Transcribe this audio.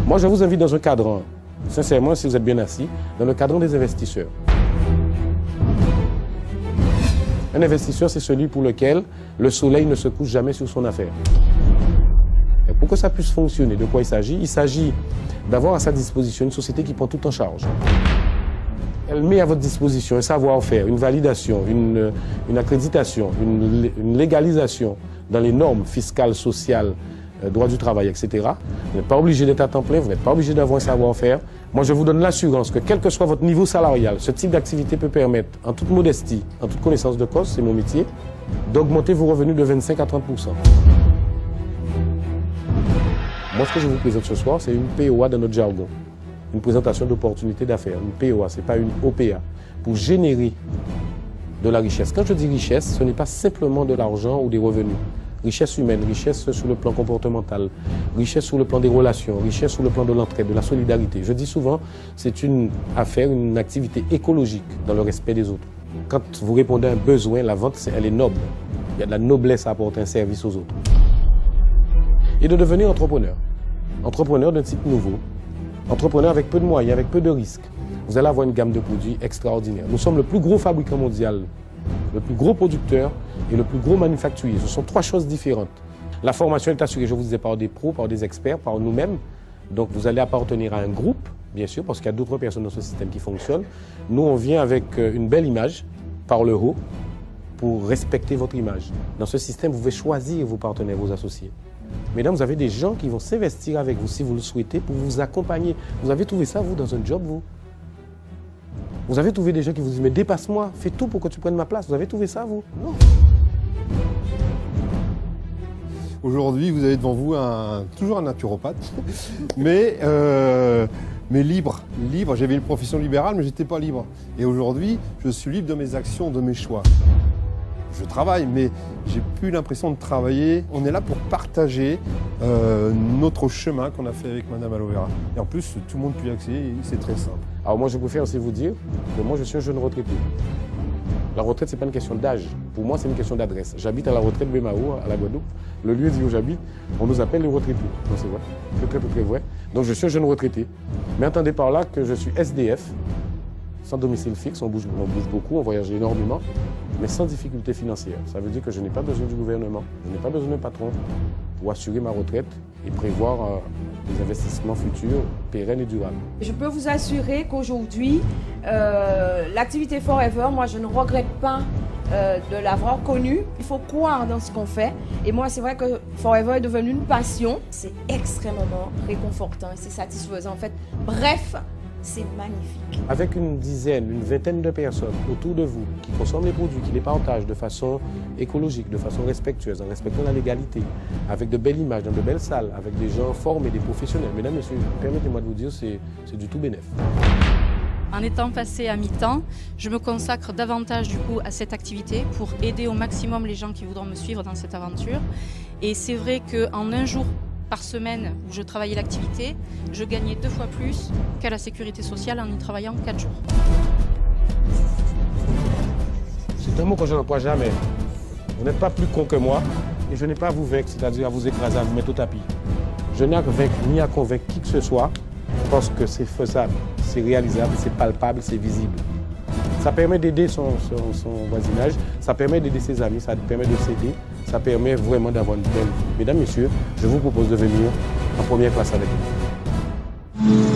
Moi, je vous invite dans un cadran, sincèrement, si vous êtes bien assis, dans le cadran des investisseurs. Un investisseur, c'est celui pour lequel le soleil ne se couche jamais sur son affaire. Et pour que ça puisse fonctionner, de quoi il s'agit? Il s'agit d'avoir à sa disposition une société qui prend tout en charge. Elle met à votre disposition un savoir-faire, une validation, une accréditation, une légalisation dans les normes fiscales, sociales, droit du travail, etc. Vous n'êtes pas obligé d'être à temps plein, vous n'êtes pas obligé d'avoir un savoir-faire. Moi, je vous donne l'assurance que quel que soit votre niveau salarial, ce type d'activité peut permettre, en toute modestie, en toute connaissance de cause, c'est mon métier, d'augmenter vos revenus de 25 à 30%. Moi, ce que je vous présente ce soir, c'est une POA dans notre jargon. Une présentation d'opportunités d'affaires, une POA, ce n'est pas une OPA, pour générer de la richesse. Quand je dis richesse, ce n'est pas simplement de l'argent ou des revenus. Richesse humaine, richesse sur le plan comportemental, richesse sur le plan des relations, richesse sur le plan de l'entraide, de la solidarité. Je dis souvent, c'est une affaire, une activité écologique dans le respect des autres. Quand vous répondez à un besoin, la vente, elle est noble. Il y a de la noblesse à apporter un service aux autres. Et de devenir entrepreneur. Entrepreneur d'un type nouveau. Entrepreneur avec peu de moyens, avec peu de risques. Vous allez avoir une gamme de produits extraordinaire. Nous sommes le plus gros fabricant mondial, le plus gros producteur et le plus gros manufacturier. Ce sont trois choses différentes. La formation est assurée, je vous disais, par des pros, par des experts, par nous-mêmes. Donc vous allez appartenir à un groupe, bien sûr, parce qu'il y a d'autres personnes dans ce système qui fonctionnent. Nous, on vient avec une belle image, par le haut, pour respecter votre image. Dans ce système, vous pouvez choisir vos partenaires, vos associés. Mesdames, vous avez des gens qui vont s'investir avec vous, si vous le souhaitez, pour vous accompagner. Vous avez trouvé ça, vous, dans un job, vous? Vous avez trouvé des gens qui vous disent, mais dépasse-moi, fais tout pour que tu prennes ma place. Vous avez trouvé ça, vous? Non. Aujourd'hui, vous avez devant vous toujours un naturopathe, mais libre. Libre, j'avais une profession libérale, mais je n'étais pas libre. Et aujourd'hui, je suis libre de mes actions, de mes choix. Je travaille, mais j'ai plus l'impression de travailler. On est là pour partager notre chemin qu'on a fait avec Madame Aloe Vera. Et en plus, tout le monde peut y accéder, c'est très simple. Alors moi, je préfère aussi vous dire que moi, je suis un jeune retraité. La retraite, ce n'est pas une question d'âge. Pour moi, c'est une question d'adresse. J'habite à la retraite de Bémao, à la Guadeloupe. Le lieu où j'habite, on nous appelle les retraités. Donc c'est vrai, c'est très, très vrai. Donc je suis un jeune retraité. Mais entendez par là que je suis SDF, sans domicile fixe, on bouge beaucoup, on voyage énormément, mais sans difficulté financière. Ça veut dire que je n'ai pas besoin du gouvernement, je n'ai pas besoin d'un patron pour assurer ma retraite et prévoir des investissements futurs, pérennes et durables. Je peux vous assurer qu'aujourd'hui, l'activité Forever, moi je ne regrette pas de l'avoir connue. Il faut croire dans ce qu'on fait. Et moi, c'est vrai que Forever est devenu une passion. C'est extrêmement réconfortant et c'est satisfaisant en fait. Bref, c'est magnifique. Avec une dizaine, une vingtaine de personnes autour de vous qui consomment les produits, qui les partagent de façon écologique, de façon respectueuse, en respectant la légalité, avec de belles images, dans de belles salles, avec des gens formés, des professionnels. Mesdames, Messieurs, permettez-moi de vous dire, c'est du tout bénef. En étant passée à mi-temps, je me consacre davantage du coup à cette activité pour aider au maximum les gens qui voudront me suivre dans cette aventure. Et c'est vrai qu'en un jour par semaine où je travaillais l'activité, je gagnais 2 fois plus qu'à la sécurité sociale en y travaillant 4 jours. C'est un mot que je n'emploie jamais. Vous n'êtes pas plus con que moi et je n'ai pas à vous vaincre, c'est-à-dire à vous écraser, à vous mettre au tapis. Je n'ai à vaincre ni à convaincre qui que ce soit parce que c'est faisable, c'est réalisable, c'est palpable, c'est visible. Ça permet d'aider son voisinage, ça permet d'aider ses amis, ça permet de s'aider, ça permet vraiment d'avoir une belle vie. Mesdames, Messieurs, je vous propose de venir en première classe avec nous.